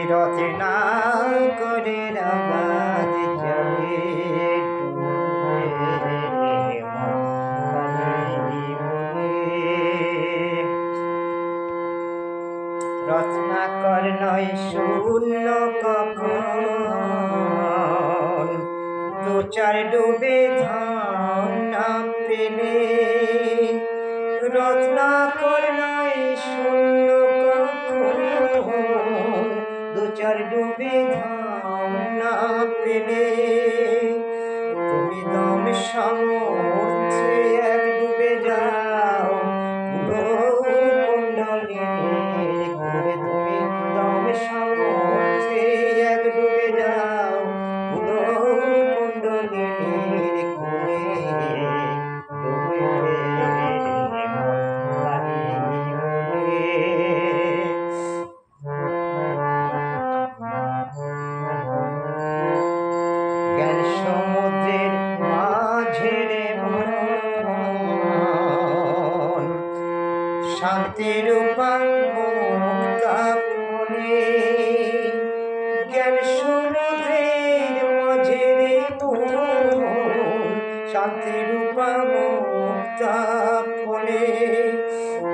রচনা করে রাগাত জলে রচনা কর নয় শূন্য কখন দু চার ডুবে ধান না পেলে রচনা কর নয় শূন্য কখন দু চার ডুবে ধান না পেলে তুমি দম সামর্থ্যে এক ডুবে যাও কুণ্ডলিনীর কুলে তুমি দম সামর্থ্যে এক ডুবে যাও কুণ্ডলিনীর কুলে জ্ঞান সমুদ্রের মাঝে রে মন শান্তির মুক্তা ফলে জ্ঞান সমুদ্রের মাঝে রে মন শান্তির মুক্তা ফলে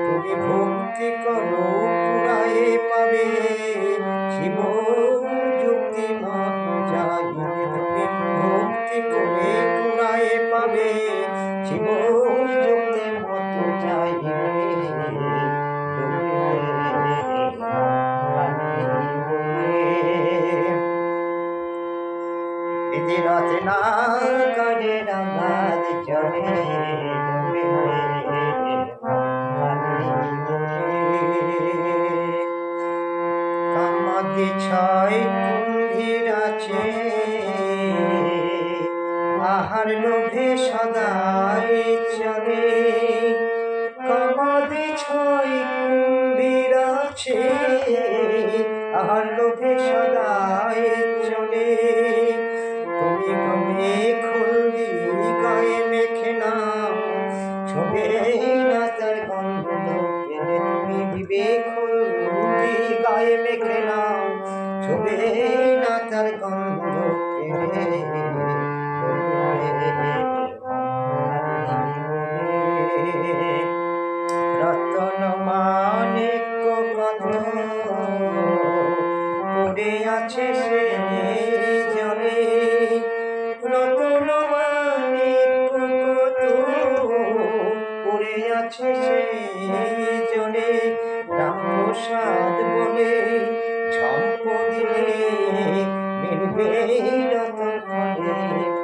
তুমি ভক্তি করো পুরায়ে পাবে শিব যুক্তি মন যাইবে তুমি ভক্তি করে পুরায়ে পাবে শিব যুক্তি মত যাইবে বিধি রচনা করে রাগাত জলে কামাদি ছয় কুম্ভীর আছে আহার লোভে সদাই চলে কামাদি ছয় কুম্ভীর আছে আহার লোভে সদাই চলে তুমি গমে খুলদি গায়ে মেখে নাও ছবে না তার গন্ধ পেলে তুমি বিবেক খুলদি গায়ে মেখে নাও ছবে না তার গন্ধ পেলে রতন মানিক পড়ে আছে সে জলে রতন মানিক পড়ে আছে সে জলে রামপ্রসাদ বলে সম্পদিলে মিলবে রতন ফলে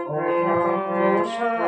ফলে রামপ্রসাদ